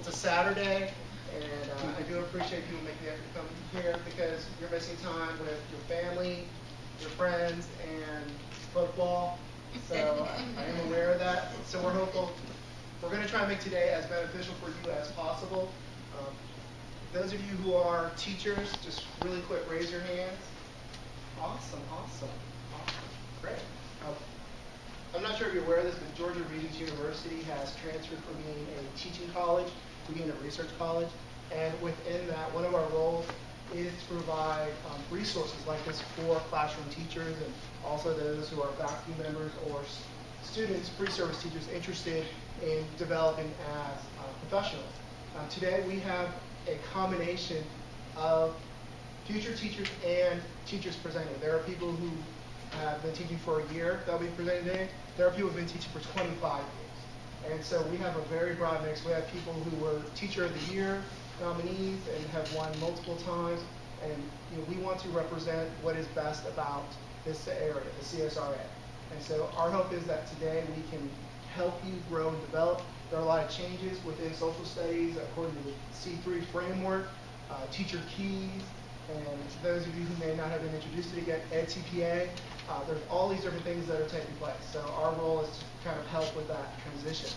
It's a Saturday, and I do appreciate people making the effort to come here because you're missing time with your family, your friends, and football. So I am aware of that. So we're hopeful. We're going to try and make today as beneficial for you as possible. Um, those of you who are teachers, just really quick, raise your hands. Awesome, awesome, awesome. Great. I'm not sure if you're aware of this, but Georgia Regents University has transferred from being a teaching college to being a research college. And within that, one of our roles is to provide resources like this for classroom teachers and also those who are faculty members or students, pre-service teachers interested in developing as professionals. Today we have a combination of future teachers and teachers presenting. There are people who have been teaching for a year that will be presenting today. There are people who have been teaching for 25 years. And so we have a very broad mix. We have people who were Teacher of the Year nominees and have won multiple times. And we want to represent what is best about this area, the CSRA. And so our hope is that today we can help you grow and develop. There are a lot of changes within social studies according to the C3 framework, teacher keys, and those of you who may not have been introduced to it yet, EdTPA, there's all these different things that are taking place. So our role is to kind of help with that transition.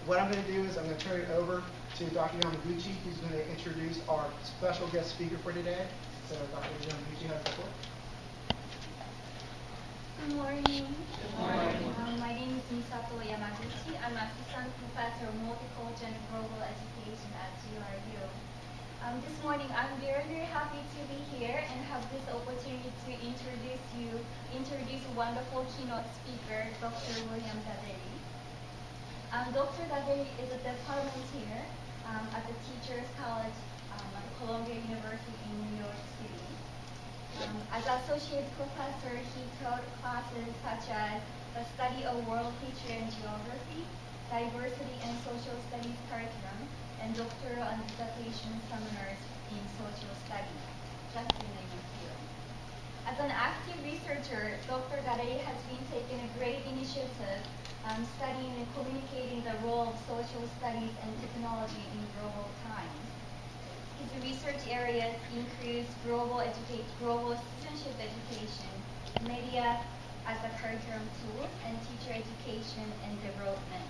What I'm going to do is I'm going to turn it over to Dr. Yamaguchi, who's going to introduce our special guest speaker for today. So Dr. Yamaguchi has the floor. Good morning. Good morning. My name is Misato Yamaguchi. I'm Assistant Professor of Multicultural and Global Education at GRU. This morning, I'm very, very happy to be here and have this opportunity to introduce a wonderful keynote speaker, Dr. William Gaudelli. Dr. Gaudelli is a department here at the Teachers College at Columbia University in New York City. As associate professor, he taught classes such as the study of world history and geography, diversity and social studies curriculum, and doctoral and dissertation seminars in social studies, just to name a few. As an active researcher, Dr. Gaudelli has been taking a great initiative studying and communicating the role of social studies and technology in global times. His research areas include global citizenship education, media as a curriculum tool, and teacher education and development.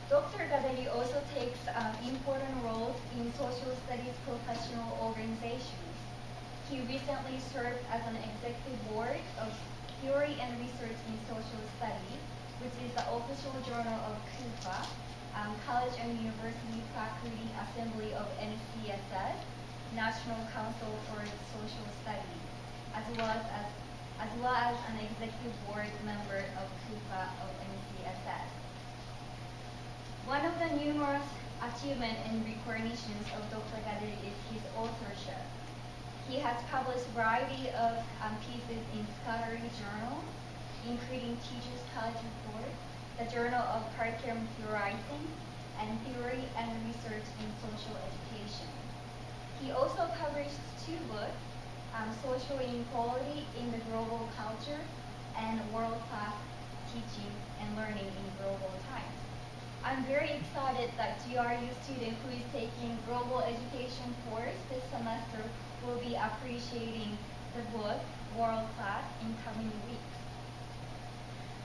Dr. Gaudelli also takes important roles in social studies professional organizations. He recently served as an executive board of Theory and Research in Social Studies, which is the official journal of CUFA, College and University Faculty Assembly of NCSS, National Council for Social Studies, as well as an executive board member of CUFA of NCSS. One of the numerous achievements and recognitions of Dr. Gaudelli is his authorship. He has published a variety of pieces in scholarly journals, including Teachers College Report, the Journal of Curriculum Theorizing, and Theory and Research in Social Education. He also published 2 books, Social Inequality in the Global Culture and World-Class Teaching and Learning in Global Times. I'm very excited that GRU student who is taking global education course this semester will be appreciating the book World Class in coming weeks.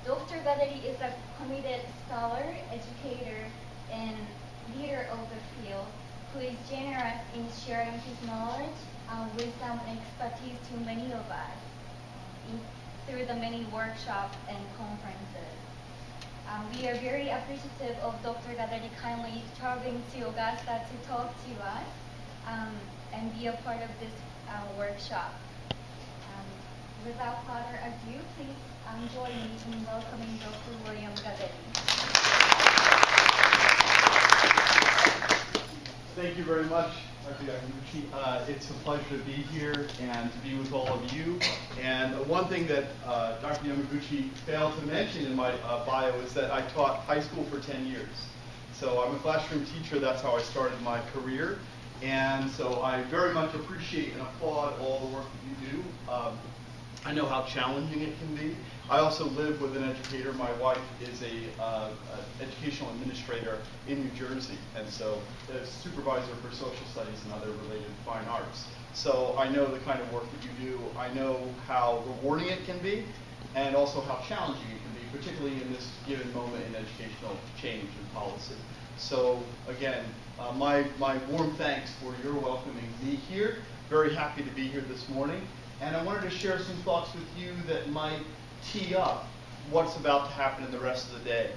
Dr. Gaudelli is a committed scholar, educator, and leader of the field who is generous in sharing his knowledge, wisdom, and expertise to many of us through the many workshops and conferences. We are very appreciative of Dr. Gaudelli kindly traveling to Augusta to talk to us and be a part of this workshop. Without further ado, please join me in welcoming Dr. William Gaudelli. Thank you very much, Dr. Yamaguchi. It's a pleasure to be here and to be with all of you. And one thing that Dr. Yamaguchi failed to mention in my bio is that I taught high school for 10 years. So I'm a classroom teacher. That's how I started my career. And so I very much appreciate and applaud all the work that you do. I know how challenging it can be. I also live with an educator. My wife is an educational administrator in New Jersey, and so a supervisor for social studies and other related fine arts. So I know the kind of work that you do. I know how rewarding it can be, and also how challenging it can be, particularly in this given moment in educational change and policy. So again, my warm thanks for your welcoming me here. Very happy to be here this morning. And I wanted to share some thoughts with you that might tee up what's about to happen in the rest of the day.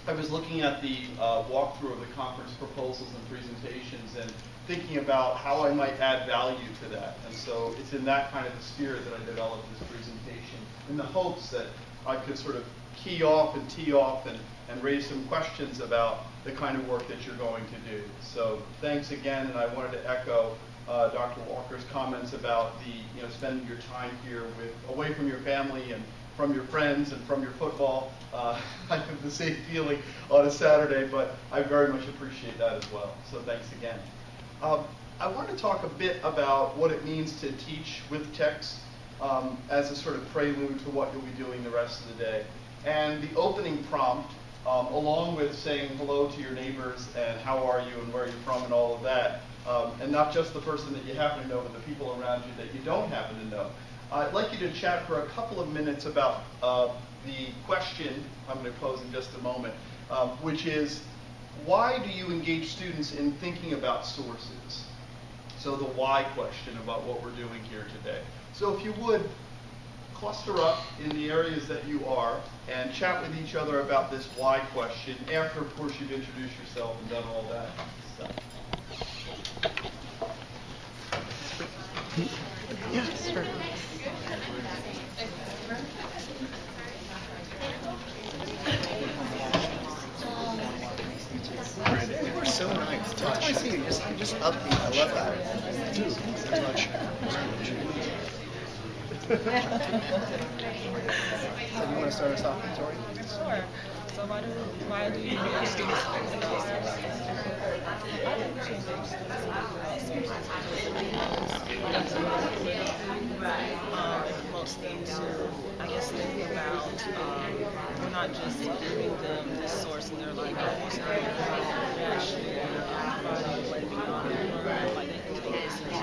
I was looking at the walkthrough of the conference proposals and presentations and thinking about how I might add value to that. And so it's in that kind of a spirit that I developed this presentation, in the hopes that I could sort of key off and tee off and raise some questions about the kind of work that you're going to do. So thanks again, and I wanted to echo Dr. Walker's comments about the spending your time here away from your family and from your friends and from your football. I have the same feeling on a Saturday, but I very much appreciate that as well. So thanks again. I want to talk a bit about what it means to teach with text as a sort of prelude to what you'll be doing the rest of the day. And the opening prompt, along with saying hello to your neighbors and how are you and where you're from and all of that, and not just the person that you happen to know, but the people around you that you don't happen to know. I'd like you to chat for a couple of minutes about the question I'm going to pose in just a moment, which is, why do you engage students in thinking about sources? So the why question about what we're doing here today. So if you would, cluster up in the areas that you are and chat with each other about this why question after, of course, you've introduced yourself and done all that stuff. Yes, sure. You were so nice. That's why I see you. Just upbeat. I love that. Too. Very much. So you want to start us off, Victoria? Sure. So why do you engage students in those most things I guess think about we're not just giving them this source and they're like, oh, it's not actually providing way beyond that. Like they can take this into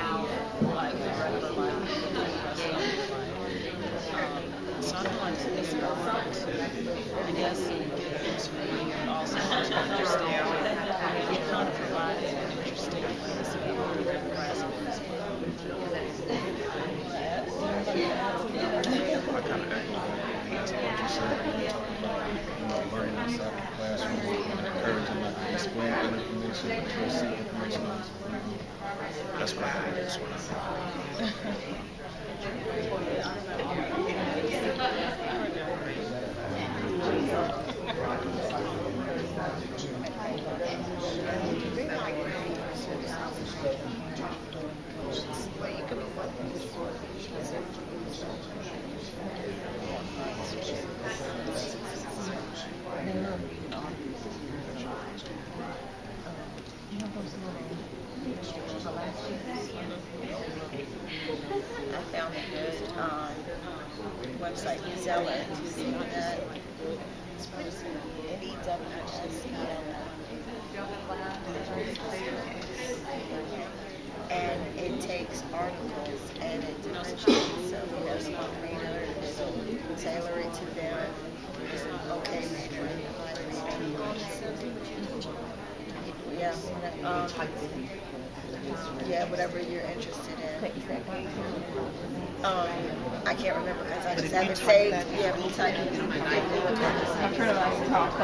like regular life and the rest of their life. So I feel like it's important to, I guess, give them to read and also to understand. We kind of provide an interesting place for people to grasp this. I kind of echo what you said. Learning outside of the classroom and encouraging them to explain information and to receive information. That's what I think this one. I found a good website, Zealot, and it takes articles and it differentiates. So if you have small reader, it'll tailor it to them. Okay, reader, yeah, yeah, whatever you're interested in. I can't remember because I just have it saved. Yeah, we type it. I'll turn it on and talk. I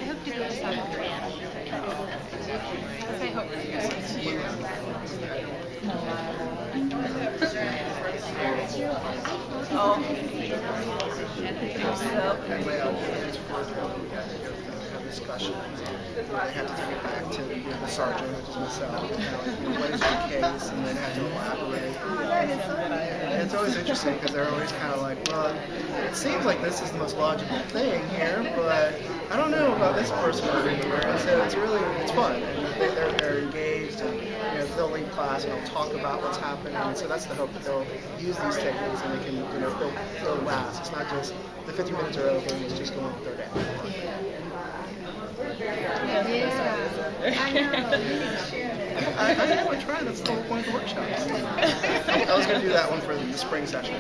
hope you guys have a grant. I hope you guys see you. Discussion. I had to take it back to the sergeant, which is myself. What is your case? And then had to elaborate. And it's always interesting because they're always kind of like, well, it seems like this is the most logical thing here, but I don't know about this person over here. And so it's fun. And they're engaged, and they'll leave class and they'll talk about what's happening. And so that's the hope, that they'll use these techniques and they can, they'll last. It's not just the 50 minutes are over and it's just going on their day. I know. You need to share that. I know, I tried. That's the whole point of the workshop. I was going to do that one for the spring session.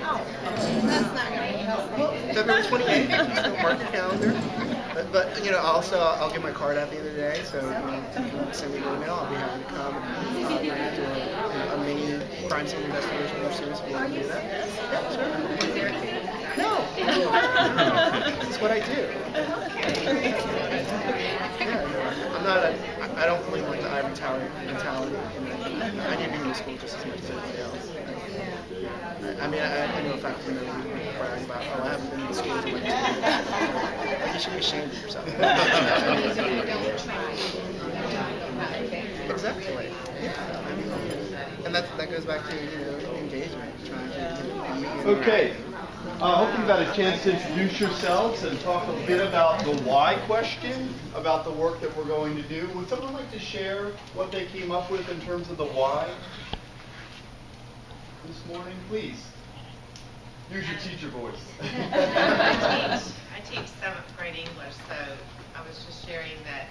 Oh, that's not going to help. February 28th. So mark your calendar. But also I'll get my card out at the end of the day, so if you can send me an email, I'll be happy to come and do a main crime scene investigation or series if you want to do that. Sure. No. This is what I do. I don't believe like the ivory tower mentality. I need to be in the school just as much as anybody else. I know a faculty member who bragged about, I haven't been in the school for like 2 years. Like, you should be ashamed of yourself. Exactly. Yeah. And that goes back to engagement, trying to Okay. I hope you've had a chance to introduce yourselves and talk a bit about the why question, about the work that we're going to do. Would someone like to share what they came up with in terms of the why this morning? Please. Use your teacher voice. I teach 7th grade English, so I was just sharing that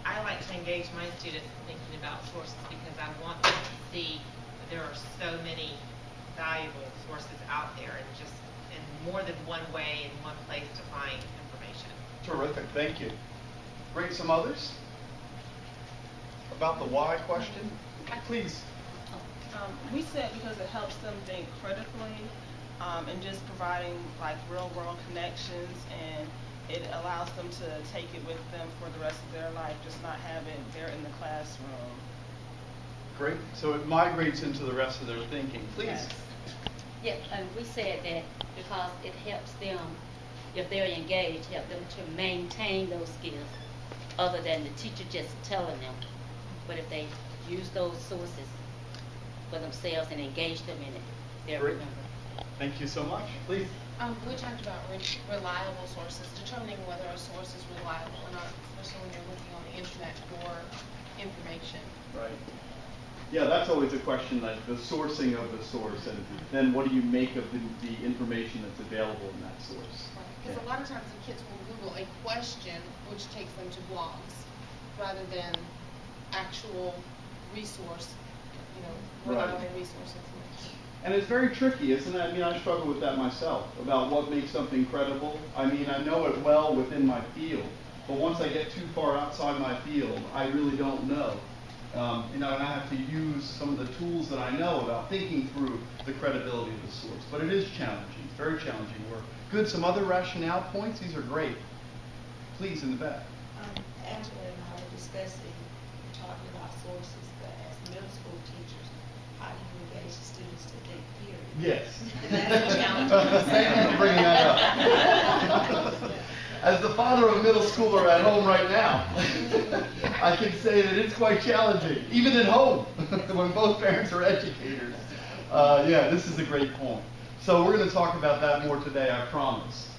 I like to engage my students in thinking about sources because I want them to see that there are so many valuable sources out there and just in more than one way in one place to find information. Terrific, thank you. Great, some others? About the why question? Please. We said because it helps them think critically and just providing like real world connections, and it allows them to take it with them for the rest of their life, just not have it there in the classroom. Great, so it migrates into the rest of their thinking. Please. Yes. Yeah, and we said that because it helps them, if they're engaged, help them to maintain those skills other than the teacher just telling them. But if they use those sources for themselves and engage them in it, they'll remember. Thank you so much. Please. We talked about reliable sources, determining whether a source is reliable or not, especially when you're looking on the internet for information. Right. Yeah, that's always a question, like the sourcing of the source, and then what do you make of the information that's available in that source? Because a lot of times the kids will Google a question, which takes them to blogs, rather than actual resource, reliable resource information. And it's very tricky, isn't it? I mean, I struggle with that myself, about what makes something credible. I mean, I know it well within my field, but once I get too far outside my field, I really don't know. And I have to use some of the tools that I know about thinking through the credibility of the source. But it is challenging. It's very challenging work. Good. Some other rationale points? These are great. Please, in the back. Angela and I were discussing, talking about sources, but as middle school teachers, how do you engage the students to think period? Yes. That's a challenge. Thank you for bringing that up. As the father of a middle schooler at home right now, I can say that it's quite challenging, even at home, when both parents are educators. Yeah, this is a great point. So we're going to talk about that more today, I promise.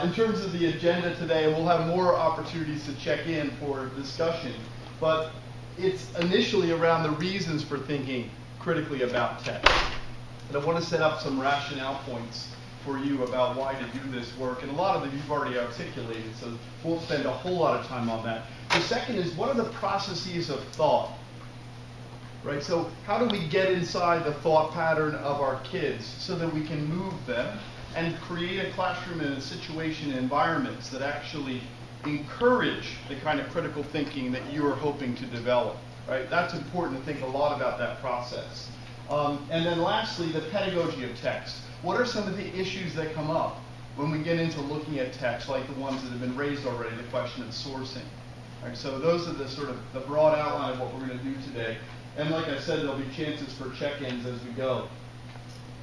In terms of the agenda today, we'll have more opportunities to check in for discussion, but it's initially around the reasons for thinking critically about text. And I want to set up some rationale points for you about why to do this work, and a lot of them you've already articulated, so won't spend a whole lot of time on that. The second is, what are the processes of thought? Right, so how do we get inside the thought pattern of our kids so that we can move them and create a classroom and a situation and environments that actually encourage the kind of critical thinking that you are hoping to develop, right? That's important to think a lot about that process. And then lastly, the pedagogy of text. What are some of the issues that come up when we get into looking at text, like the ones that have been raised already, the question of sourcing? Right, so those are the sort of the broad outline of what we're going to do today. And like I said, there'll be chances for check-ins as we go.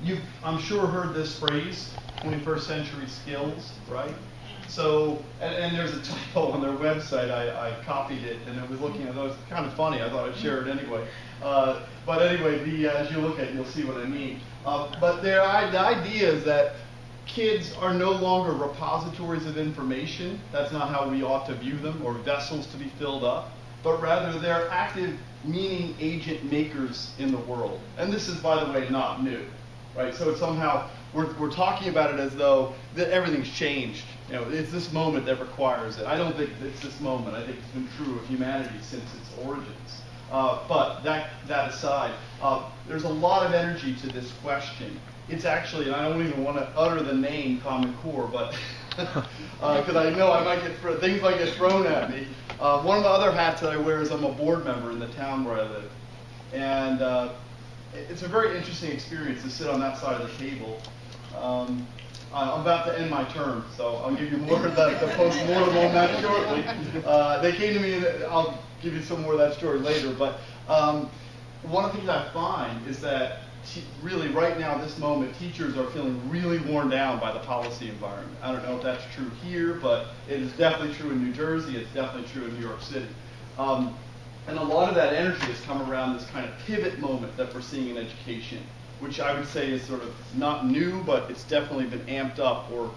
You've, I'm sure, heard this phrase, 21st century skills, right? So, and there's a typo on their website. I copied it, and I was looking at those. It's kind of funny. I thought I'd share it anyway. But anyway, as you look at it, you'll see what I mean. But the idea is that kids are no longer repositories of information. That's not how we ought to view them, or vessels to be filled up. But rather, they're active meaning agent makers in the world. And this is, by the way, not new, right? So it's somehow, we're talking about it as though that everything's changed. You know, it's this moment that requires it. I don't think it's this moment. I think it's been true of humanity since its origins. But that aside, there's a lot of energy to this question. It's actually, and I don't even want to utter the name Common Core, but because I know I might get things might get thrown at me. One of the other hats that I wear is I'm a board member in the town where I live, and it's a very interesting experience to sit on that side of the table. I'm about to end my term, so I'll give you more of the post-mortem on that shortly. They came to me, and I'll give you some more of that story later. But one of the things I find is that really right now, this moment, teachers are feeling really worn down by the policy environment. I don't know if that's true here, but it is definitely true in New Jersey. It's definitely true in New York City. And a lot of that energy has come around this kind of pivot moment that we're seeing in education, which I would say is sort of not new, but it's definitely been amped up, or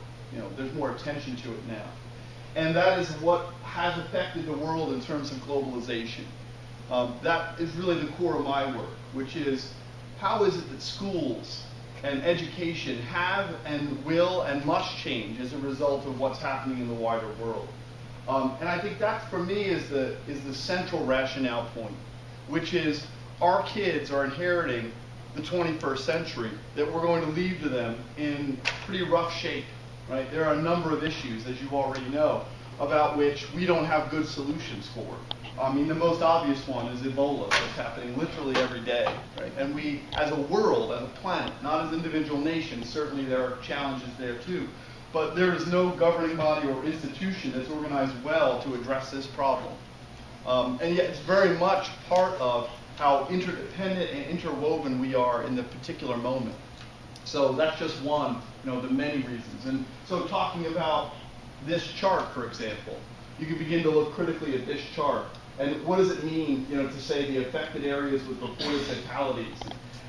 there's more attention to it now. And that is what has affected the world in terms of globalization. That is really the core of my work, which is how is it that schools and education have and will and must change as a result of what's happening in the wider world. And I think that, for me, is the central rationale point, which is our kids are inheriting the 21st century that we're going to leave to them in pretty rough shape, right? There are a number of issues, as you already know, about which we don't have good solutions for. I mean, the most obvious one is Ebola, that's happening literally every day, right? And we, as a world, as a planet, not as individual nations, certainly there are challenges there too, but there is no governing body or institution that's organized well to address this problem. And yet it's very much part of how interdependent and interwoven we are in the particular moment. So that's just one, the many reasons. And so talking about this chart, for example, you can begin to look critically at this chart. And what does it mean, to say the affected areas with reported fatalities?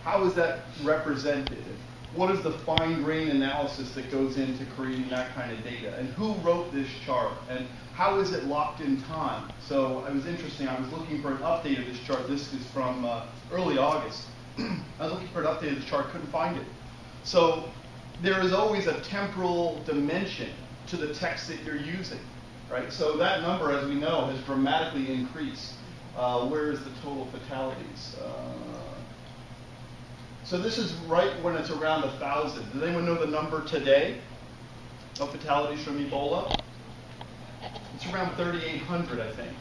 How is that represented? What is the fine-grained analysis that goes into creating that kind of data? And who wrote this chart? And how is it locked in time? So it was interesting. I was looking for an update of this chart. This is from early August. I was looking for an update of this chart, couldn't find it. So there is always a temporal dimension to the text that you're using, right? So that number, as we know, has dramatically increased. Where is the total fatalities? So this is right when it's around 1,000. Does anyone know the number today of fatalities from Ebola? It's around 3,800, I think.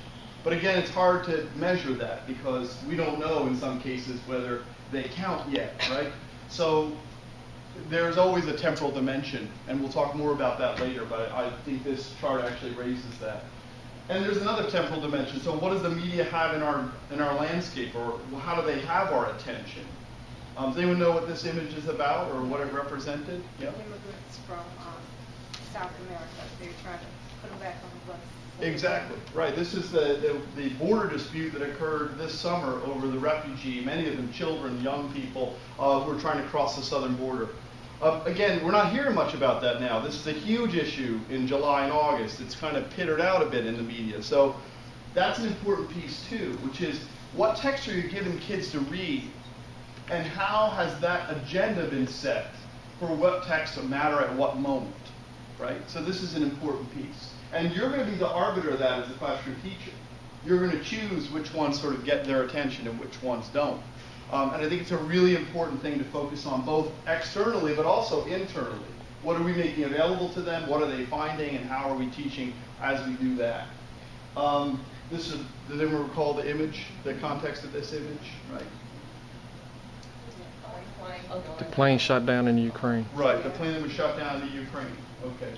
But again, it's hard to measure that because we don't know in some cases whether they count yet, right? So there's always a temporal dimension, and we'll talk more about that later, but I think this chart actually raises that. And there's another temporal dimension. So what does the media have in our landscape, or how do they have our attention? Does anyone know what this image is about or what it represented? Yeah. Immigrants from South America. They're trying to put them back on the bus. Exactly, right. This is the border dispute that occurred this summer over the refugee, many of them children, young people who are trying to cross the southern border. Again, we're not hearing much about that now. This is a huge issue in July and August. It's kind of pittered out a bit in the media. So that's an important piece too, which is what text are you giving kids to read? And how has that agenda been set for what texts matter at what moment, right? So this is an important piece. And you're going to be the arbiter of that as a classroom teacher. You're going to choose which ones sort of get their attention and which ones don't. And I think it's a really important thing to focus on both externally but also internally. What are we making available to them? What are they finding? And how are we teaching as we do that? Does anyone recall the image, the context of this image, right? The plane shot down in Ukraine. Right, the plane that was shot down in the Ukraine. Okay.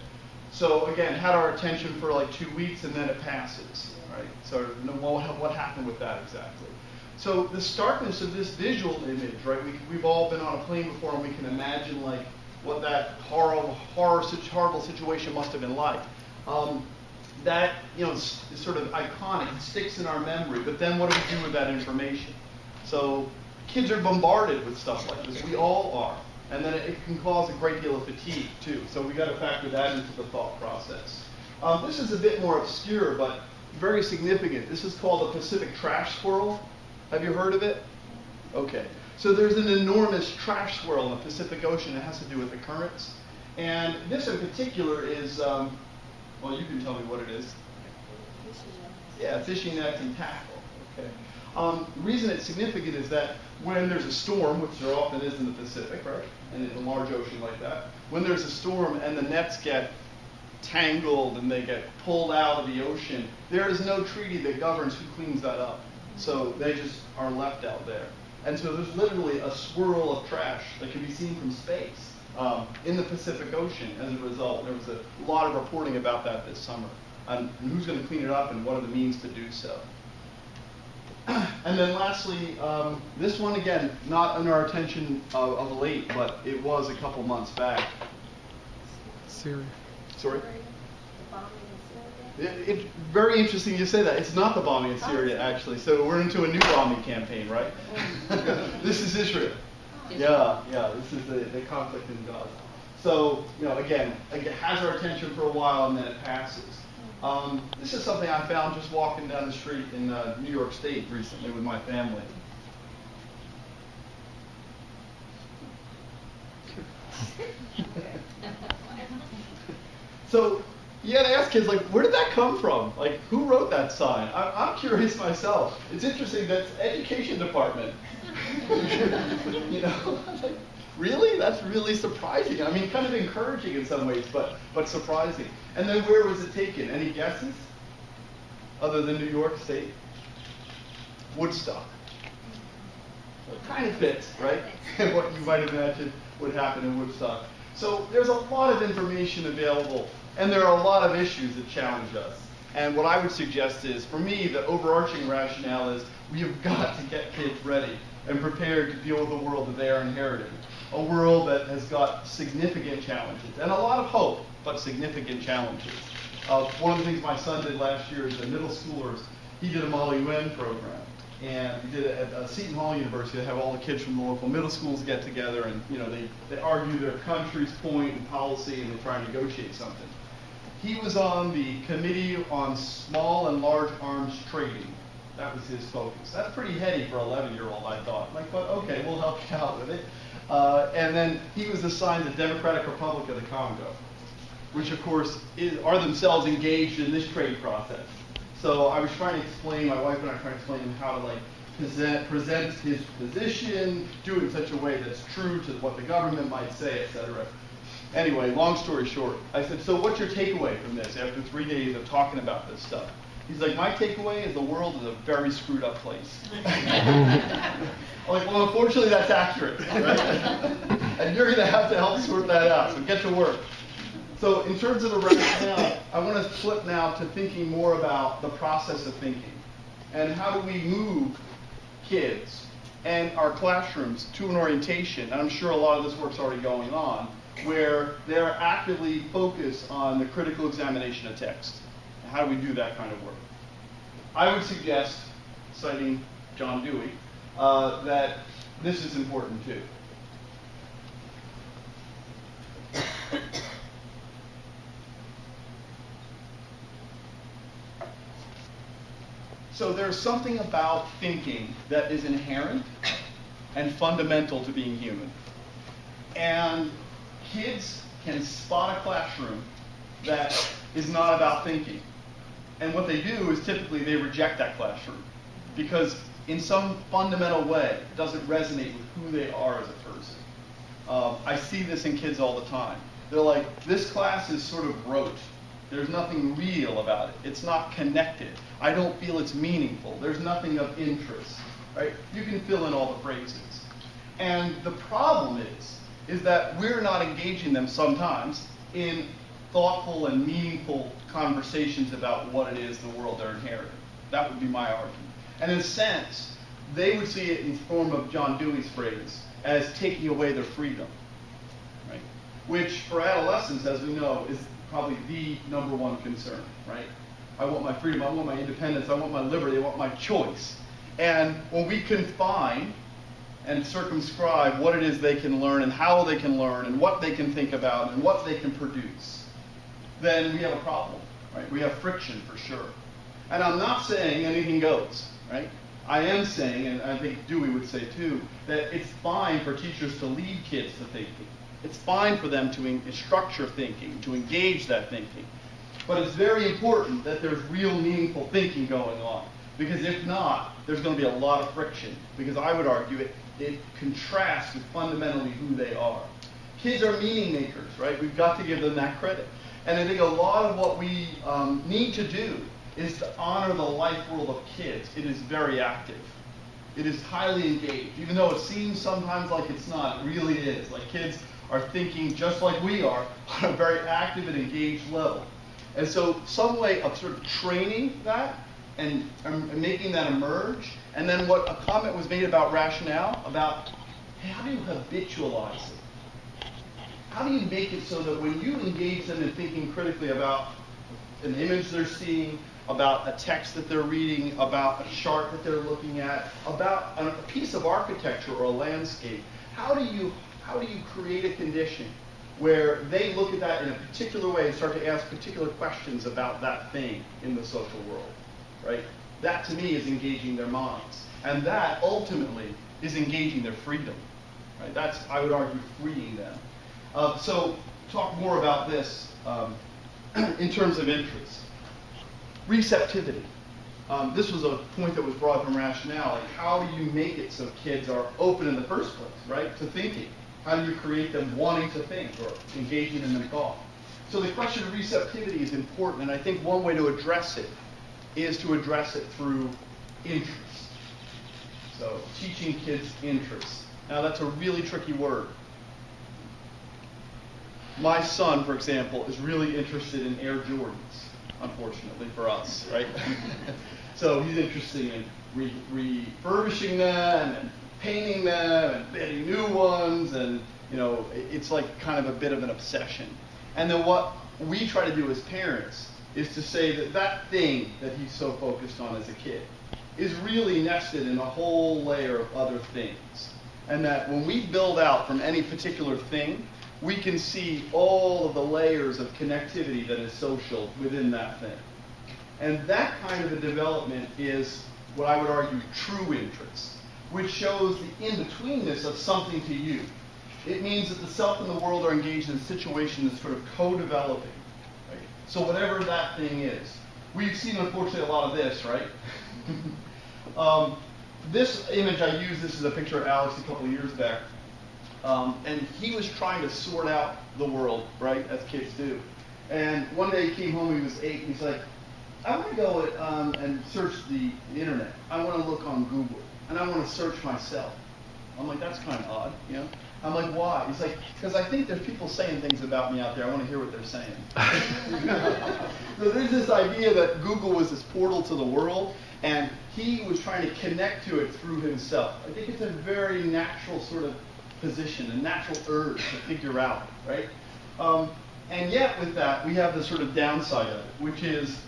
So again, had our attention for like 2 weeks and then it passes, right? So what happened with that exactly? So the starkness of this visual image, right? We've all been on a plane before and we can imagine like what that horrible situation must have been like. That, is sort of iconic, it sticks in our memory, but then what do we do with that information? So kids are bombarded with stuff like this. We all are. And then it can cause a great deal of fatigue, too. So we've got to factor that into the thought process. This is a bit more obscure, but very significant. This is called the Pacific trash squirrel. Have you heard of it? Okay. So there's an enormous trash swirl in the Pacific Ocean that has to do with the currents. And this in particular is, well, you can tell me what it is. Yeah, fishing nets and tackle. Okay. The reason it's significant is that when there's a storm, which there often is in the Pacific, right, and in a large ocean like that, when there's a storm and the nets get tangled and they get pulled out of the ocean, there is no treaty that governs who cleans that up. So they just are left out there. And so there's literally a swirl of trash that can be seen from space in the Pacific Ocean as a result. There was a lot of reporting about that this summer. And who's going to clean it up and what are the means to do so. And then lastly, this one again, not under our attention of late, but it was a couple months back. Syria. Sorry? It's very interesting you say that. It's not the bombing in Syria, actually. So we're into a new bombing campaign, right? This is Israel. Yeah, this is the conflict in Gaza. So, again, it has our attention for a while and then it passes. This is something I found just walking down the street in New York State recently with my family. So you got to ask kids, like, where did that come from? Like, who wrote that sign? I'm curious myself. It's interesting, that's education department. Like, really? That's really surprising. I mean, kind of encouraging in some ways, but surprising. And then where was it taken? Any guesses? Other than New York State? Woodstock. So it kind of fits, right? What you might imagine would happen in Woodstock. So there's a lot of information available, and there are a lot of issues that challenge us. And what I would suggest is, for me, the overarching rationale is we have got to get kids ready and prepared to deal with the world that they are inheriting. A world that has got significant challenges, and a lot of hope, but significant challenges. One of the things my son did last year is the middle schoolers, he did a Model UN program. And he did it at Seton Hall University. They have all the kids from the local middle schools get together and they argue their country's point and policy and they try and negotiate something. He was on the Committee on Small and Large Arms Trading. That was his focus. That's pretty heady for an 11-year-old, I thought. Like, but okay, we'll help you out with it. And then he was assigned the Democratic Republic of the Congo, which of course are themselves engaged in this trade process. So I was trying to explain, my wife and I were trying to explain how to present his position, do it in such a way that's true to what the government might say, etc. Anyway, long story short, I said, so what's your takeaway from this after 3 days of talking about this stuff? He's like, my takeaway is the world is a very screwed up place. I'm like, well, unfortunately that's accurate, right? And you're going to have to help sort that out, so get to work. So in terms of the rationale, I want to flip now to thinking more about the process of thinking. And how do we move kids and our classrooms to an orientation, and I'm sure a lot of this work's already going on, where they're actively focused on the critical examination of text. And how do we do that kind of work? I would suggest, citing John Dewey, that this is important too. So there's something about thinking that is inherent and fundamental to being human. And kids can spot a classroom that is not about thinking. And what they do is typically they reject that classroom because in some fundamental way it doesn't resonate with who they are as a person. I see this in kids all the time. They're like, this class is sort of rote. There's nothing real about it. It's not connected. I don't feel it's meaningful. There's nothing of interest, right? You can fill in all the phrases. And the problem is that we're not engaging them sometimes in thoughtful and meaningful conversations about what it is the world they're inheriting. That would be my argument. And in a sense, they would see it in the form of John Dewey's phrase as taking away their freedom, right? Which for adolescents, as we know, is probably the number one concern, right? I want my freedom, I want my independence, I want my liberty, I want my choice. And when we confine and circumscribe what it is they can learn and how they can learn and what they can think about and what they can produce, then we have a problem, right? We have friction for sure. And I'm not saying anything goes, right? I am saying, and I think Dewey would say too, that it's fine for teachers to lead kids to thinking. It's fine for them to structure thinking, to engage that thinking. But it's very important that there's real meaningful thinking going on. Because if not, there's going to be a lot of friction. Because I would argue it contrasts with fundamentally who they are. Kids are meaning makers, right? We've got to give them that credit. And I think a lot of what we need to do is to honor the life world of kids. It is very active. It is highly engaged. Even though it seems sometimes like it's not, it really is. Like kids are thinking just like we are on a very active and engaged level. And so some way of sort of training that and making that emerge, and then what a comment was made about rationale, about hey, how do you habitualize it? How do you make it so that when you engage them in thinking critically about an image they're seeing, about a text that they're reading, about a chart that they're looking at, about a piece of architecture or a landscape, how do you create a condition where they look at that in a particular way and start to ask particular questions about that thing in the social world, right? That to me is engaging their minds. And that ultimately is engaging their freedom, right? That's, I would argue, freeing them. So talk more about this in terms of interest. Receptivity. This was a point that was brought from rationale. Like, how do you make it so kids are open in the first place, right, to thinking? How do you create them wanting to think or engaging in thought? So the question of receptivity is important, and I think one way to address it is to address it through interest. So teaching kids interest. Now that's a really tricky word. My son, for example, is really interested in Air Jordans, unfortunately for us, right? So he's interested in refurbishing them and painting them and getting new ones, and it's like kind of a bit of an obsession. And then what we try to do as parents is to say that that thing that he's so focused on as a kid is really nested in a whole layer of other things. And that when we build out from any particular thing, we can see all of the layers of connectivity that is social within that thing. And that kind of a development is what I would argue true interest, which shows the in-betweenness of something to you. It means that the self and the world are engaged in a situation that's sort of co-developing. Right? So whatever that thing is. We've seen, unfortunately, a lot of this, right? This image I used, this is a picture of Alex a couple of years back. And he was trying to sort out the world, right, as kids do. And one day he came home, he was 8, and he's like, I want to go and search the internet. I want to look on Google, and I want to search myself. I'm like, that's kind of odd, I'm like, why? He's like, because I think there's people saying things about me out there. I want to hear what they're saying. So there's this idea that Google was this portal to the world, and he was trying to connect to it through himself. I think it's a very natural sort of position, a natural urge to figure out, right? And yet with that, we have the sort of downside of it, which is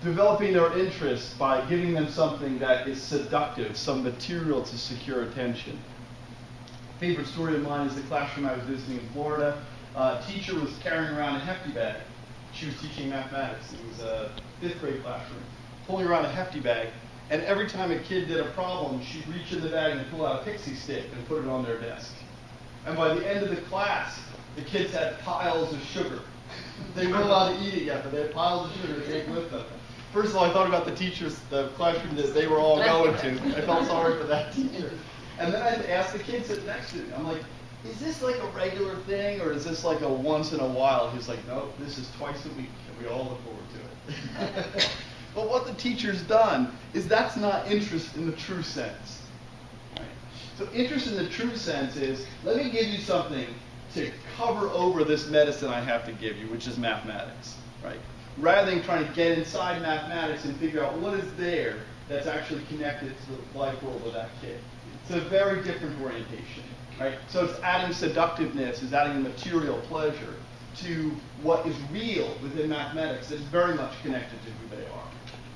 developing their interest by giving them something that is seductive, some material to secure attention. Favorite story of mine is the classroom I was visiting in Florida. A teacher was carrying around a hefty bag. She was teaching mathematics. It was a 5th grade classroom. Pulling around a hefty bag, and every time a kid did a problem, she'd reach in the bag and pull out a pixie stick and put it on their desk. And by the end of the class, the kids had piles of sugar. They weren't allowed to eat it yet, but they had piles of sugar to take with them. First of all, I thought about the teachers, the classroom that they were all going to. I felt sorry for that teacher. And then I had to ask the kid sitting next to me. I'm like, is this like a regular thing, or is this like a once in a while? He's like, no, this is twice a week, and we all look forward to it. But what the teacher's done is that's not interest in the true sense. Right? So interest in the true sense is, let me give you something to cover over this medicine I have to give you, which is mathematics. Right? Rather than trying to get inside mathematics and figure out what is there that's actually connected to the life world of that kid. It's a very different orientation. Right? So it's adding seductiveness, it's adding material pleasure to what is real within mathematics that is very much connected to who they are.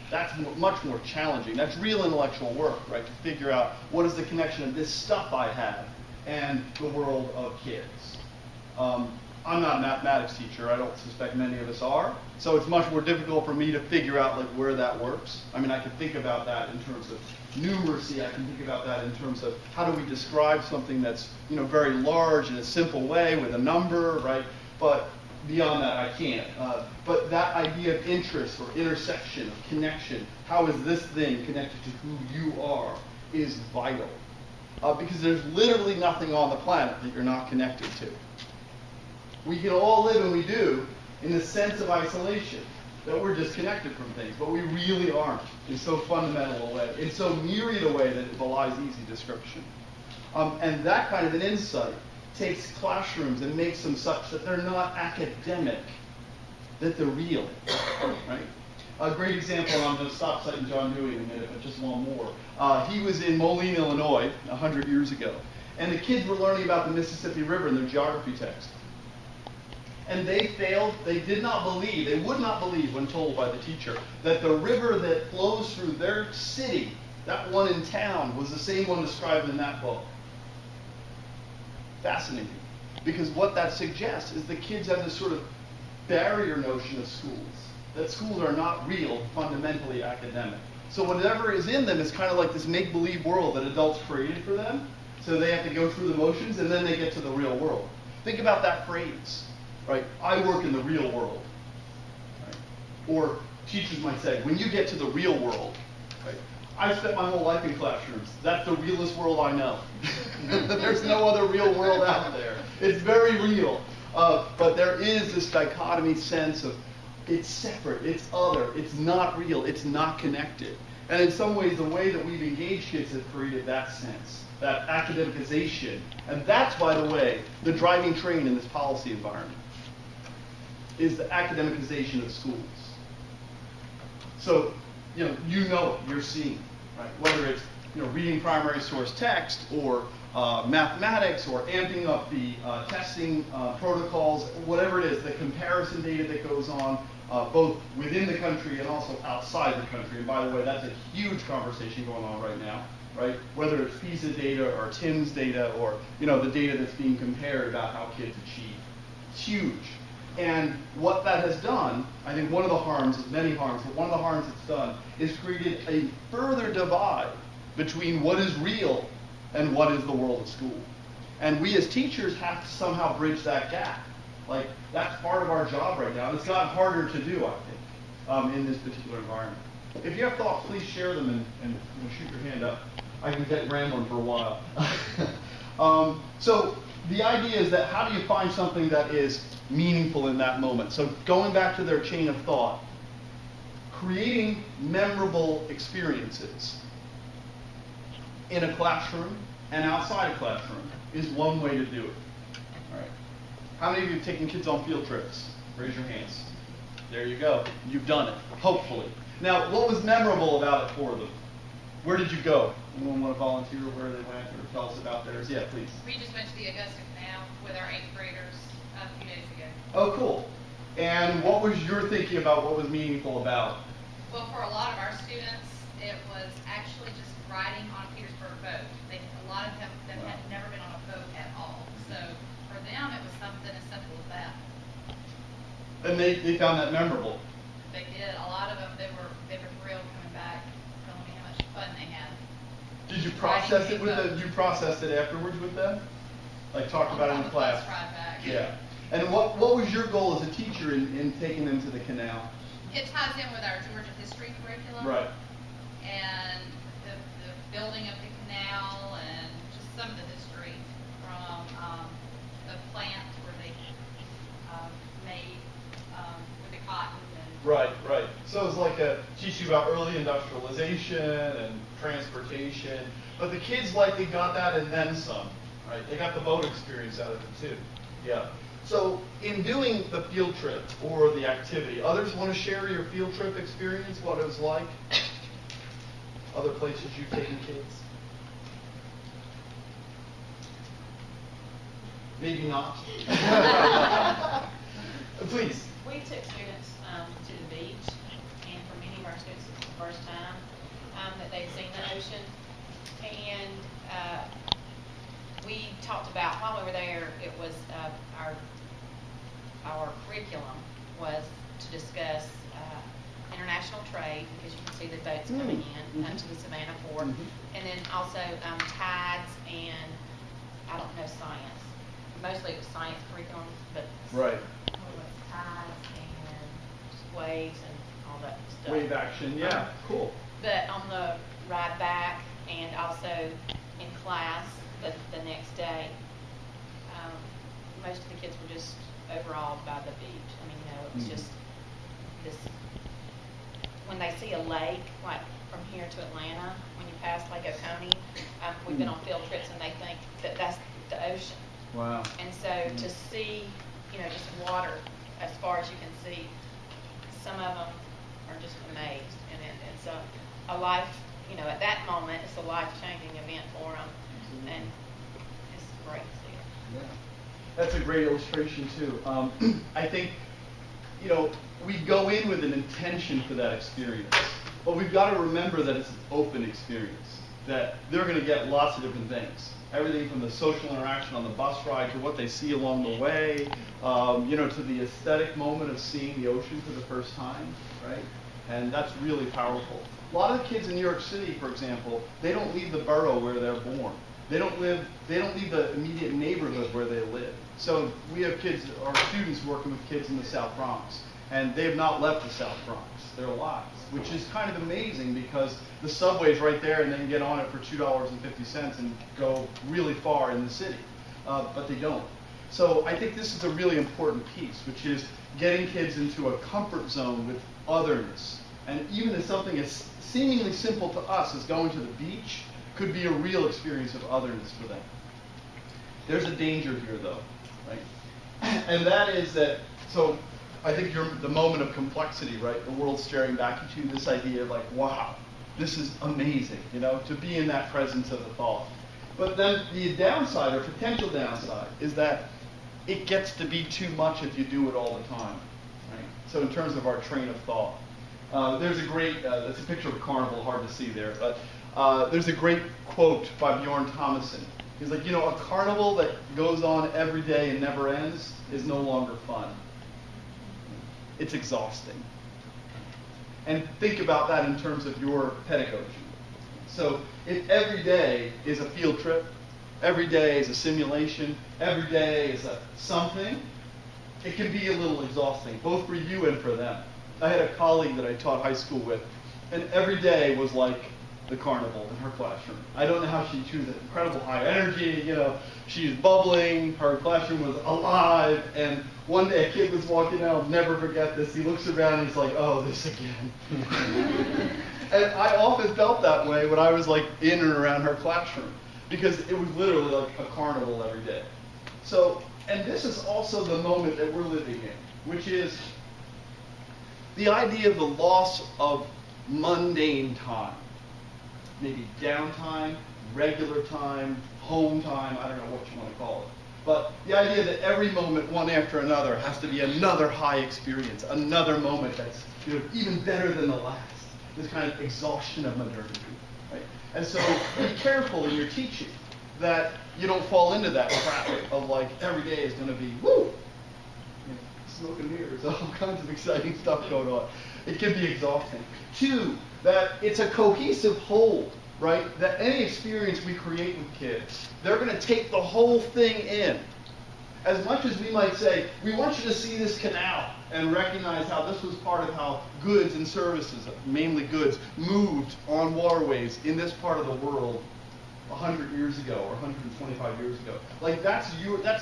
That's much more challenging. That's real intellectual work, right? To figure out what is the connection of this stuff I have and the world of kids. I'm not a mathematics teacher. I don't suspect many of us are. So it's much more difficult for me to figure out like where that works. I mean, I can think about that in terms of numeracy. I can think about that in terms of how do we describe something that's, you know, very large in a simple way with a number, right? But beyond that, I can't. But that idea of interest or intersection, of connection, how is this thing connected to who you are, is vital. Because there's literally nothing on the planet that you're not connected to. We can all live, and we do, in the sense of isolation, that we're disconnected from things, but we really aren't in so fundamental a way, in so myriad a way that it belies easy description. And that kind of an insight takes classrooms and makes them such that they're not academic, that they're real, right? A great example, and I'm going to stop citing John Dewey in a minute, but just one more. He was in Moline, Illinois, 100 years ago, and the kids were learning about the Mississippi River in their geography text. And they failed, they did not believe, they would not believe when told by the teacher that the river that flows through their city, that one in town, was the same one described in that book. Fascinating. Because what that suggests is the kids have this sort of barrier notion of schools, that schools are not real, fundamentally academic. So whatever is in them is kind of like this make-believe world that adults created for them, so they have to go through the motions and then they get to the real world. Think about that phrase, right? I work in the real world. Right? Or teachers might say, when you get to the real world, right? I've spent my whole life in classrooms. That's the realest world I know. There's no other real world out there. It's very real. But there is this dichotomy sense of it's separate, it's other, it's not real, it's not connected. And in some ways, the way that we've engaged kids has created that sense, that academicization. And that's, by the way, the driving train in this policy environment, is the academicization of schools. So, you know it, you're seeing, right? Whether it's reading primary source text or mathematics or amping up the testing protocols, whatever it is, the comparison data that goes on both within the country and also outside the country. And by the way, that's a huge conversation going on right now, right? Whether it's PISA data or TIMSS data or the data that's being compared about how kids achieve. It's huge. And what that has done, I think one of the harms, there's many harms, but one of the harms it's done is created a further divide between what is real and what is the world of school. And we as teachers have to somehow bridge that gap. Like, that's part of our job right now. And it's gotten harder to do, I think, in this particular environment. If you have thoughts, please share them and shoot your hand up. I can get rambling for a while. So the idea is that how do you find something that is meaningful in that moment? So going back to their chain of thought, creating memorable experiences in a classroom and outside a classroom is one way to do it. All right. How many of you have taken kids on field trips? Raise your hands. There you go. You've done it, hopefully. Now, what was memorable about it for them? Where did you go? Anyone want to volunteer where they went or tell us about theirs? Yeah, please. We just went to the Augusta Canal with our 8th graders a few days ago. Oh, cool. And what was your thinking about what was meaningful about? Well, for a lot of our students, it was actually just riding on a Petersburg boat. A lot of them had never been on a boat at all. So for them, it was something as simple as that. And they found that memorable. They did. A lot of them, they were thrilled coming back, telling me how much fun they had. Did you process it with them? You processed it afterwards with them? Like talked about it in class? Ride back. Yeah. And what was your goal as a teacher in taking them to the canal? It ties in with our Georgia history curriculum. Right. And the building of the canal and just some of the history from the plant where they made with the cotton. Right. So it's like teach you about early industrialization and transportation. But the kids likely got that and then some, right? They got the boat experience out of it too. Yeah. So in doing the field trip or the activity, others want to share your field trip experience, what it was like? Other places you've taken kids? Maybe not. Please. We took students to the beach, and for many of our students, it was the first time that they'd seen the ocean. And we talked about, while we were there, it was our our curriculum was to discuss international trade, because you can see the boats coming in to the Savannah port, and then also tides and, I don't know, science. Mostly it was science curriculum, but Right. tides and waves and all that stuff. Wave action, yeah, cool. But on the ride back and also in class the next day, most of the kids were just overawed by the beach. I mean, it was just this, when they see a lake, like from here to Atlanta, when you pass Lake Oconee, we've been on field trips and they think that that's the ocean. Wow. And so to see, just water as far as you can see, some of them are just amazed. And it's a life, at that moment, it's a life-changing event for them. And it's great to see it. Yeah. That's a great illustration, too. I think, we go in with an intention for that experience. But we've got to remember that it's an open experience, that they're going to get lots of different things. Everything from the social interaction on the bus ride to what they see along the way, to the aesthetic moment of seeing the ocean for the first time, right? And that's really powerful. A lot of the kids in New York City, for example, they don't leave the borough where they're born. They don't leave the immediate neighborhood where they live. So we have kids, our students working with kids in the South Bronx, and they have not left the South Bronx their lives, which is kind of amazing because the subway's right there and they can get on it for $2.50 and go really far in the city, but they don't. So I think this is a really important piece, which is getting kids into a comfort zone with otherness. And even if something as seemingly simple to us as going to the beach could be a real experience of otherness for them. There's a danger here, though, right? And that is that, so I think you're the moment of complexity, right? The world staring back at you, this idea of like, wow, this is amazing, to be in that presence of the thought. But then the downside, or potential downside, is that it gets to be too much if you do it all the time, right? So in terms of our train of thought, there's a great, that's a picture of a carnival, hard to see there, but there's a great quote by Bjorn Thomason. He's like, a carnival that goes on every day and never ends is no longer fun. It's exhausting. And think about that in terms of your pedagogy. So if every day is a field trip, every day is a simulation, every day is a something, it can be a little exhausting, both for you and for them. I had a colleague that I taught high school with, and every day was like the carnival in her classroom. I don't know how she achieved that incredible high energy, she's bubbling, her classroom was alive, and one day a kid was walking out, I'll never forget this, he looks around and he's like, oh, this again. And I often felt that way when I was like in and around her classroom, because it was literally like a carnival every day. So, and this is also the moment that we're living in, which is the idea of the loss of mundane time. Maybe downtime, regular time, home time, I don't know what you want to call it. But the idea that every moment, one after another, has to be another high experience, another moment that's even better than the last. This kind of exhaustion of modernity, right? And so be careful in your teaching that you don't fall into that trap of like every day is going to be woo, smoke and mirrors, all kinds of exciting stuff going on. It can be exhausting. Two, that it's a cohesive whole, right? That any experience we create with kids, they're going to take the whole thing in. As much as we might say, we want you to see this canal and recognize how this was part of how goods and services, mainly goods, moved on waterways in this part of the world 100 years ago or 125 years ago. Like that's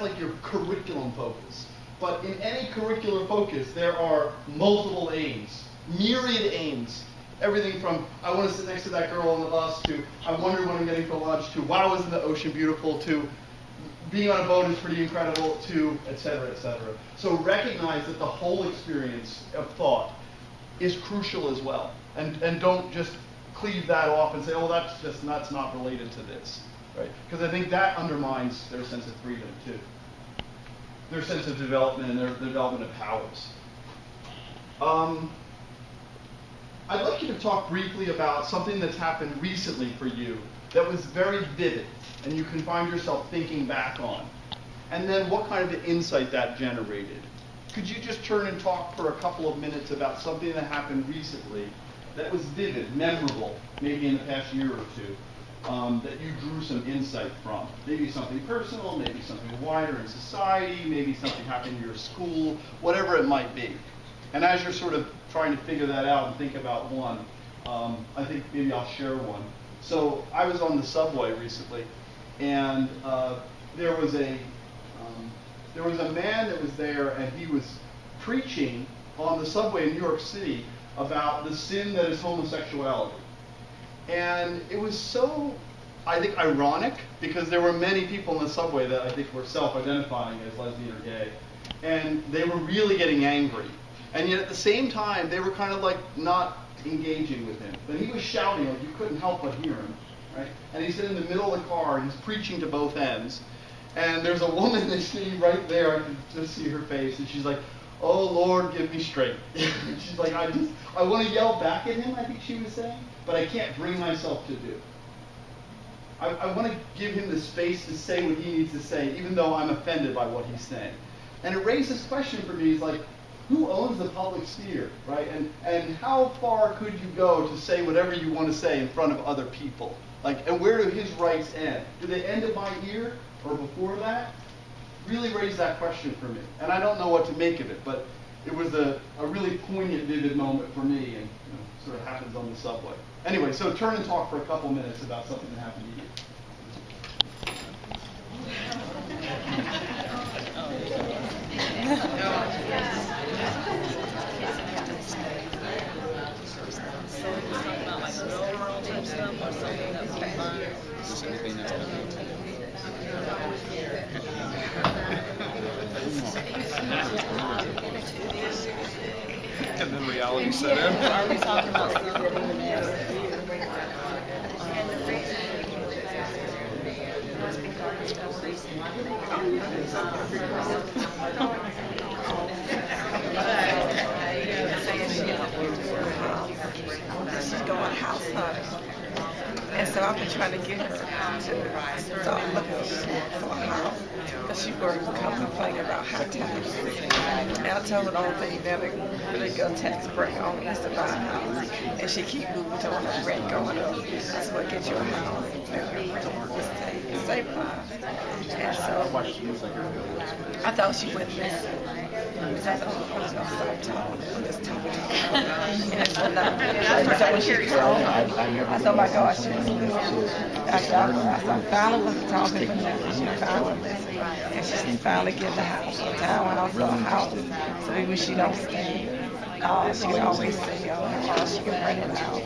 like your curriculum focus. But in any curricular focus, there are multiple aims, myriad aims. Everything from, I want to sit next to that girl on the bus, to I wonder what I'm getting for lunch, to wow, isn't the ocean beautiful, to being on a boat is pretty incredible, to et cetera, et cetera. So recognize that the whole experience of thought is crucial as well. And don't just cleave that off and say, oh, that's not related to this, right? Because I think that undermines their sense of freedom too. Their sense of development and their development of powers. I'd like you to talk briefly about something that's happened recently for you that was very vivid and you can find yourself thinking back on. And then what kind of insight that generated. could you just turn and talk for a couple of minutes about something that happened recently that was vivid, memorable, maybe in the past year or two, that you drew some insight from? Maybe something personal, maybe something wider in society, maybe something happened in your school, whatever it might be. And as you're sort of trying to figure that out and think about one, I think maybe I'll share one. So I was on the subway recently, and there was a man that was there, and he was preaching on the subway in New York City about the sin that is homosexuality. And it was so, I think, ironic, because there were many people in the subway that I think were self-identifying as lesbian or gay, and they were really getting angry. And yet at the same time, they were kind of like not engaging with him. But he was shouting, like you couldn't help but hear him, right? And he's in the middle of the car, and he's preaching to both ends. And there's a woman that's sitting right there, I can just see her face, and she's like, "Oh Lord, give me strength." She's like, I want to yell back at him, I think she was saying, but I can't bring myself to do. I want to give him the space to say what he needs to say, even though I'm offended by what he's saying. And it raised this question for me, is like, who owns the public sphere, right? And how far could you go to say whatever you want to say in front of other people? Like, and where do his rights end? Do they end at my ear or before that? Really raised that question for me. And I don't know what to make of it, but it was a really poignant, vivid moment for me, and sort of happens on the subway. Anyway, so turn and talk for a couple minutes about something that happened to you. And then reality set in. Are we talking about something she's going house hunting. And so I've been trying to get her to start looking for a house. Because she works complaining about high taxes. And I told her the only thing that really go tax break on is to buy a house. And she keep moving on the rent going up. That's what get you a house. And the rent will stabilize. And so I thought she went missing. Because I thought I was going to start talking. I'm just talking to her. And so now, so when she called, I thought, my gosh, she was good. I finally was talking to her. She finally listened. And she's finally getting the house, a townhouse or a house. So maybe she don't stay. She can always stay or she can rent it out.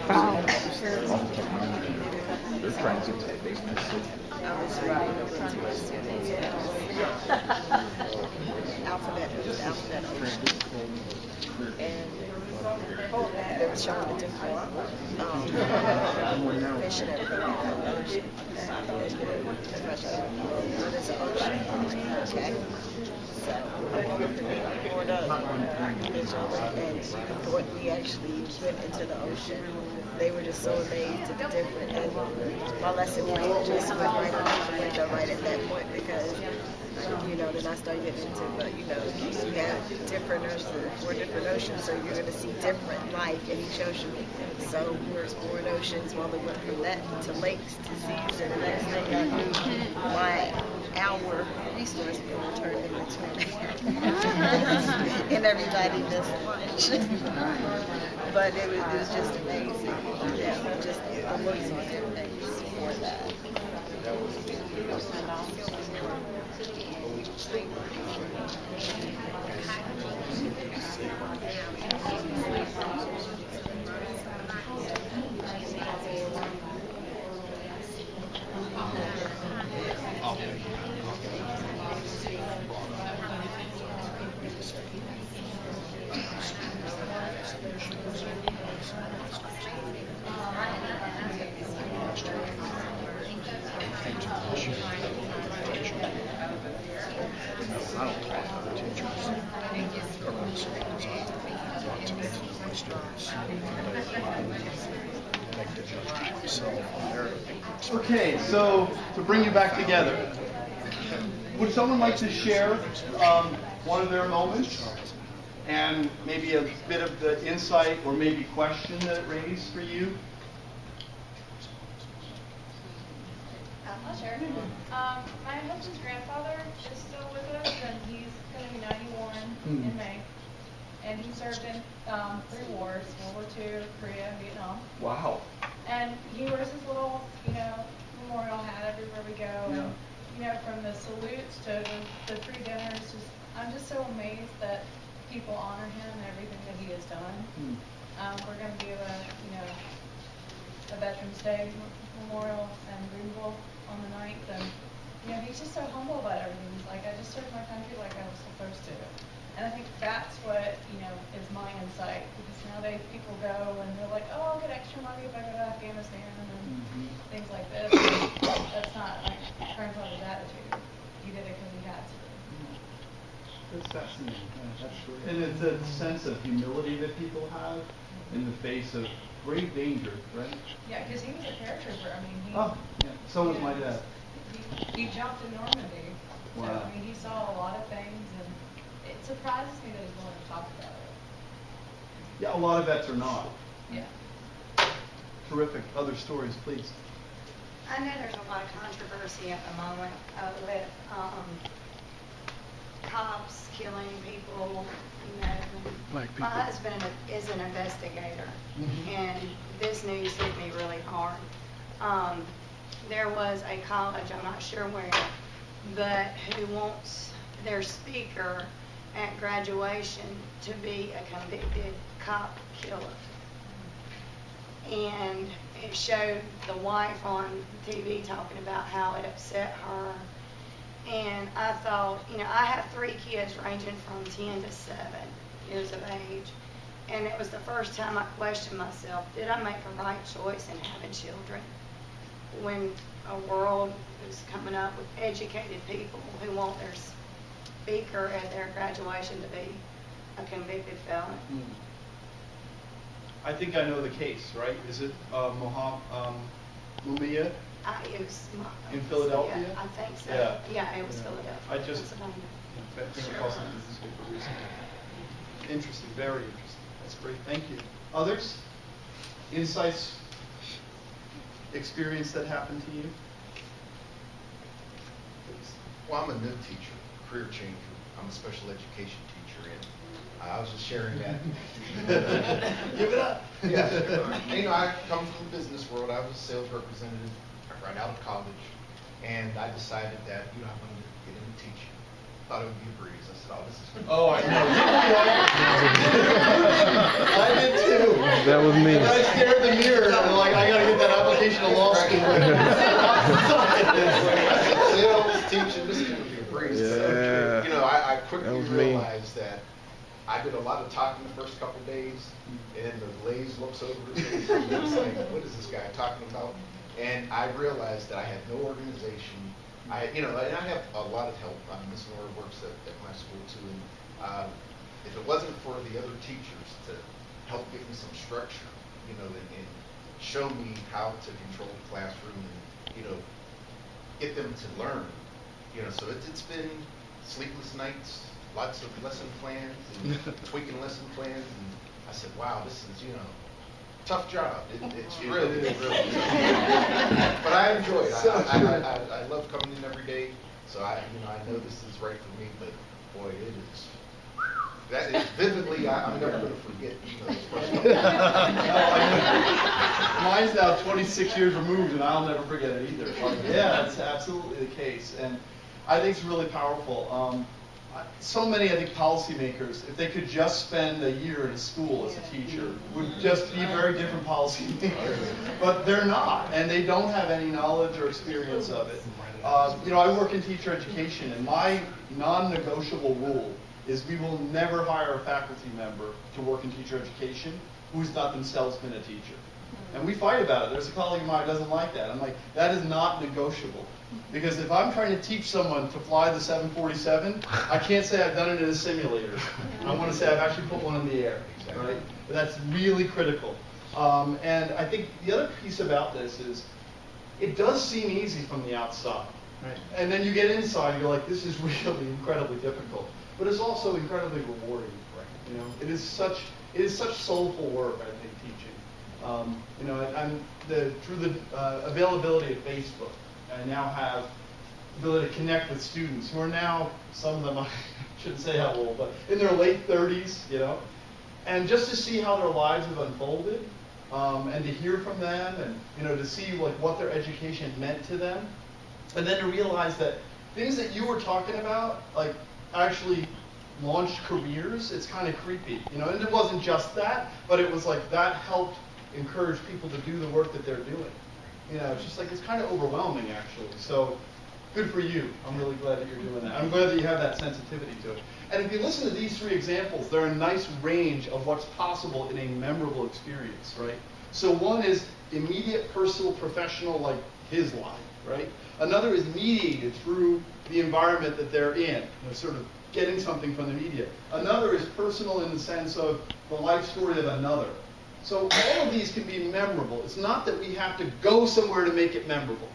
Finally. I was right. Alphabet and they were showing the different fish and everything in the ocean. There's an ocean, okay? So we poured up and when we actually went into the ocean, they were just so amazed at the different, and my lesson plan just went right off the window right at that point, because then I started getting into, but you have different oceans, 4 different oceans, so you're going to see different life in each ocean. So we're exploring oceans while we went from that to lakes to seas, and the next thing I knew, our resource will turn into and everybody does lunch. But it was just amazing. Yeah, just the looks on their face for that. I don't talk to the teachers around the schools. I want to get to know my students. Make the judgment myself on their Okay, so to bring you back together, would someone like to share one of their moments and maybe a bit of the insight or maybe question that it raised for you? I'll share. My husband's grandfather is still with us, and he's going to be 91 in May. And he served in 3 wars, World War II, Korea, and Vietnam. Wow. And he wears his little, memorial hat everywhere we go. Yeah. And, from the salutes to the 3 dinners, I'm just so amazed that people honor him and everything that he has done. We're going to do a Veterans Day memorial in Greenville on the 9th, and he's just so humble about everything. He's like, I just served my country like I was supposed to. And I think that's what, is my insight, because nowadays people go and they're like, oh, I'll get extra money if I go to Afghanistan and things like this. That's not like grandfather's attitude. He did it because he had to. That's fascinating. That's true. And it's a sense of humility that people have in the face of great danger, right? Yeah, because he was a paratrooper. I mean, So was my dad. He jumped in Normandy. So, Wow. I mean, he saw a lot of things, and it surprises me that he's willing to talk about it. Yeah, a lot of vets are not. Yeah. Terrific. Other stories, please. I know there's a lot of controversy at the moment with cops killing people. Black people. My husband is an investigator, and this news hit me really hard. There was a college, I'm not sure where, but who wants their speaker at graduation to be a convicted cop killer. And it showed the wife on TV talking about how it upset her. And I thought, I have 3 kids ranging from 10 to 7 years of age. And it was the first time I questioned myself, did I make a right choice in having children? When a world is coming up with educated people who want their speaker at their graduation to be a convicted felon. I think I know the case, right? Is it Mumia? It was in Philadelphia? Yeah, I think so. Yeah, it was Philadelphia. I just Pennsylvania. came across it in the newspaper recently. Interesting, very interesting. That's great. Thank you. Others? Insights, experience that happened to you? Well, I'm a new teacher, career changer. I'm a special education teacher, and I was just sharing that. Give it up. Yeah, sure. I come from the business world. I was a sales representative right out of college, and I decided that I wanted to get into teaching. Thought it would be a breeze. I said, "Oh, this is." Oh, I know. I did too. That was me. And I stared in the mirror and I'm like, I gotta get that application to law school. Sales, teaching, this is going to be a breeze. Yeah. So, I quickly That was realized that I did a lot of talking the first couple days, and the glaze looks over his face, and it's like, what is this guy talking about? And I realized that I had no organization. And I have a lot of help. Miss Nora works at my school too, and if it wasn't for the other teachers to help give me some structure, and show me how to control the classroom and, get them to learn, so it's been sleepless nights, lots of lesson plans and tweaking lesson plans, and I said, wow, this is, tough job. It's really, really tough. But I enjoy it. I love coming in every day, so I know this is right for me, but boy, it is. That is vividly, I'm never going to forget. Mine's now 26 years removed, and I'll never forget it either. Yeah, that's absolutely the case, and I think it's really powerful. So many, I think, policymakers, if they could just spend a year in a school as a teacher, would just be very different policymakers. But they're not, and they don't have any knowledge or experience of it. I work in teacher education, and my non-negotiable rule is we will never hire a faculty member to work in teacher education who's not themselves been a teacher. And we fight about it. There's a colleague of mine who doesn't like that. I'm like, that is not negotiable. Because if I'm trying to teach someone to fly the 747, I can't say I've done it in a simulator. I want to say I've actually put one in the air, right? But that's really critical. And I think the other piece about this is it does seem easy from the outside. Right? And then you get inside and you're like, this is really incredibly difficult. But it's also incredibly rewarding. Right? You know, it is such soulful work, I think, teaching. You know, through the availability of Facebook, I now have the ability to connect with students who are now, some of them, I shouldn't say how old, but in their late 30s, you know, and just to see how their lives have unfolded, and to hear from them, and you know, to see like what their education meant to them, and then to realize that things that you were talking about, like actually launched careers. It's kind of creepy, you know. And it wasn't just that, but it was like that helped encourage people to do the work that they're doing. You know, it's just like it's kind of overwhelming actually. So good for you. I'm really glad that you're doing that. I'm glad that you have that sensitivity to it. And if you listen to these three examples, they're a nice range of what's possible in a memorable experience, right? So one is immediate, personal, professional, like his life, right? Another is mediated through the environment that they're in, you know, sort of getting something from the media. Another is personal in the sense of the life story of another. So all of these can be memorable. It's not that we have to go somewhere to make it memorable.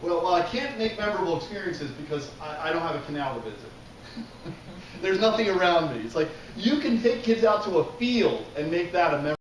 Well, I can't make memorable experiences because I don't have a canal to visit. There's nothing around me. It's like you can take kids out to a field and make that a memorable